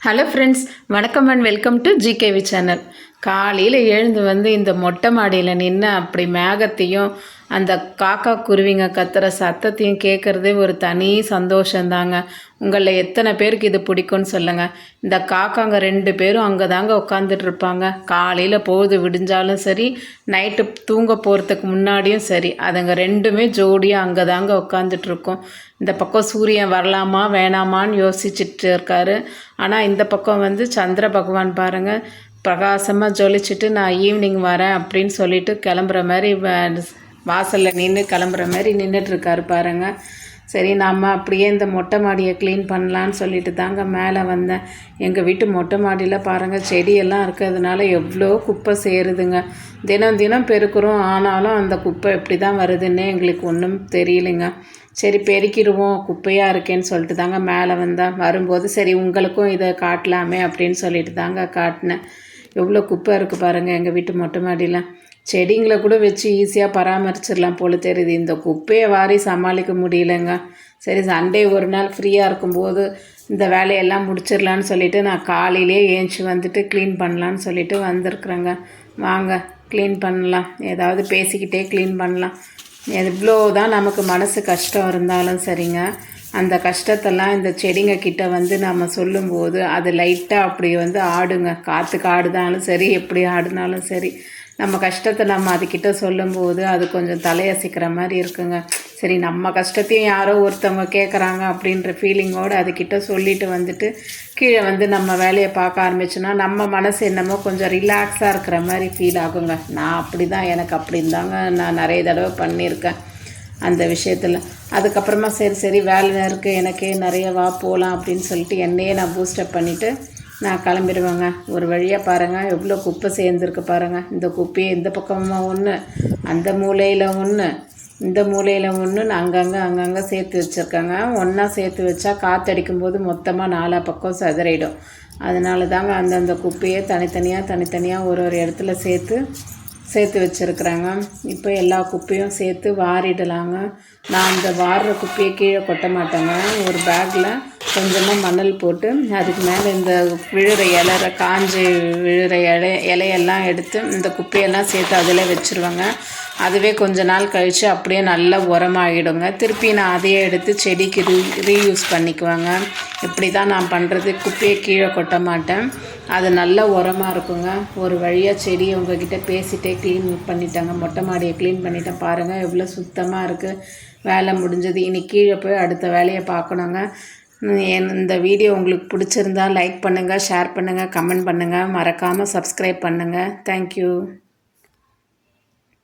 Hello friends, வணக்கம் and welcome to GKV channel. காலையில் எழுந்து வந்து இந்த மொட்டை மாடியில் நின்று அப்படி மேகத்தையும் அந்த காக்கா குருவிங்க கத்துற சத்தத்தையும் கேட்குறதே ஒரு தனி சந்தோஷந்தாங்க. உங்களில் எத்தனை பேருக்கு இது பிடிக்கும்னு சொல்லுங்கள். இந்த காக்காங்க 2 பேரும் அங்கே தாங்க உட்காந்துட்ருப்பாங்க. காலையில் பொழுது விடிஞ்சாலும் சரி, நைட்டு தூங்க போகிறதுக்கு முன்னாடியும் சரி, அதுங்க 2மே ஜோடியாக அங்கே தாங்க உட்காந்துட்ருக்கோம். இந்த பக்கம் சூரியன் வரலாமா வேணாமான்னு யோசிச்சுட்டு இருக்காரு. ஆனால் இந்த பக்கம் வந்து சந்திர பகவான் பாருங்கள் பிரகாசமாக ஜொலிச்சுட்டு நான் ஈவினிங் வரேன் அப்படின்னு சொல்லிட்டு கிளம்புற மாதிரி வாசலில் நின்று கிளம்புற மாதிரி நின்றுட்டுருக்காரு பாருங்கள். சரி, நாம் அப்படியே இந்த மொட்டை மாடியை க்ளீன் பண்ணலான்னு சொல்லிட்டு தாங்க மேலே வந்தேன். எங்கள் வீட்டு மொட்டை மாடியில் பாருங்கள் செடியெல்லாம் இருக்கிறதுனால எவ்வளோ குப்பை சேருதுங்க. தினம் தினம் பெருக்கிறோம், ஆனாலும் அந்த குப்பை எப்படி தான் வருதுன்னே எங்களுக்கு ஒன்றும் தெரியலைங்க. சரி, பெருக்கிடுவோம், குப்பையாக இருக்கேன்னு சொல்லிட்டு தாங்க மேலே வந்தேன். வரும்போது சரி உங்களுக்கும் இதை காட்டலாமே அப்படின்னு சொல்லிட்டு தாங்க காட்டினேன். எவ்வளோ குப்பை இருக்குது பாருங்கள் எங்கள் வீட்டு மொட்டை மாடியில். செடிங்களை கூட வச்சு ஈஸியாக பராமரிச்சிடலாம் போல தெரியுது, இந்த குப்பையை வாரி சமாளிக்க முடியலைங்க. சரி, சண்டே ஒரு நாள் ஃப்ரீயாக இருக்கும்போது இந்த வேலையெல்லாம் முடிச்சிடலான்னு சொல்லிவிட்டு நான் காலையிலே ஏஞ்சி வந்துட்டு க்ளீன் பண்ணலான்னு சொல்லிவிட்டு வந்திருக்குறேங்க. வாங்க க்ளீன் பண்ணலாம், ஏதாவது பேசிக்கிட்டே க்ளீன் பண்ணலாம். எவ்வளோ தான் நமக்கு மனசு கஷ்டம் இருந்தாலும் சரிங்க, அந்த கஷ்டத்தெல்லாம் இந்த செடிங்க கிட்ட வந்து நம்ம சொல்லும்போது அது லைட்டாக அப்படி வந்து ஆடுங்க. காற்றுக்கு ஆடுனாலும் சரி, எப்படி ஆடுனாலும் சரி, நம்ம கஷ்டத்தை நம்ம அதுக்கிட்ட சொல்லும்போது அது கொஞ்சம் தலையசைக்கிற மாதிரி இருக்குங்க. சரி, நம்ம கஷ்டத்தையும் யாரோ ஒருத்தவங்க கேட்குறாங்க அப்படின்ற ஃபீலிங்கோடு அதுக்கிட்ட சொல்லிட்டு வந்துட்டு கீழே வந்து நம்ம வேலையை பார்க்க ஆரம்பிச்சோன்னா நம்ம மனசு என்னமோ கொஞ்சம் ரிலாக்ஸாக இருக்கிற மாதிரி ஃபீல் ஆகுங்க. நான் அப்படி தான், எனக்கு அப்படின்னு தாங்க நான் நிறைய தடவை பண்ணியிருக்கேன் அந்த விஷயத்தில். அதுக்கப்புறமா சரி வேலை இருக்குது எனக்கே நிறைய வா போகலாம் அப்படின்னு சொல்லிட்டு என்னையே நான் பூஸ்டப் பண்ணிவிட்டு நான் கிளம்பிடுவேங்க. ஒரு வழியாக பாருங்கள் எவ்வளோ குப்பை சேர்ந்துருக்கு பாருங்கள். இந்த குப்பையை இந்த பக்கமாக ஒன்று, அந்த மூலையில் ஒன்று, இந்த மூலையில் ஒன்று அங்கங்கே சேர்த்து வச்சுருக்காங்க. ஒன்றா சேர்த்து வச்சா காற்றடிக்கும்போது மொத்தமாக 4 பக்கம் சிதறிடும். அதனால தாங்க அந்தந்த குப்பையை தனித்தனியாக ஒரு இடத்துல சேர்த்து வச்சுருக்குறாங்க. இப்போ எல்லா குப்பையும் சேர்த்து வாரிடலாங்க. நான் அந்த வாடுற குப்பையை கீழே கொட்ட மாட்டேங்க. ஒரு பேக்கில் கொஞ்சமாக மணல் போட்டு அதுக்கு மேலே இந்த விழுற காஞ்சி விழுற இலையெல்லாம் எடுத்து இந்த குப்பையெல்லாம் சேர்த்து அதில் வச்சுருவாங்க. அதுவே கொஞ்ச நாள் கழித்து அப்படியே நல்லா உரமாகிடுங்க. திருப்பி நான் அதையே எடுத்து செடிக்கு ரீயூஸ் பண்ணிக்குவாங்க. இப்படி தான் நான் பண்ணுறது, குப்பையை கீழே கொட்ட மாட்டேன். அது நல்ல உரமாக இருக்குங்க. ஒரு வழியாக செடியை உங்ககிட்ட பேசிகிட்டே க்ளீன் பண்ணிட்டாங்க. மொட்டை மாடியை க்ளீன் பண்ணிட்டேன் பாருங்கள் எவ்வளோ சுத்தமாக இருக்குது. வேலை முடிஞ்சது. இன்றைக்கி கீழே போய் அடுத்த வேலையை பார்க்கணுங்க. இந்த வீடியோ உங்களுக்கு பிடிச்சிருந்தா லைக் பண்ணுங்கள், ஷேர் பண்ணுங்கள், கமெண்ட் பண்ணுங்கள், மறக்காமல் சப்ஸ்கிரைப் பண்ணுங்கள். தேங்க்யூ.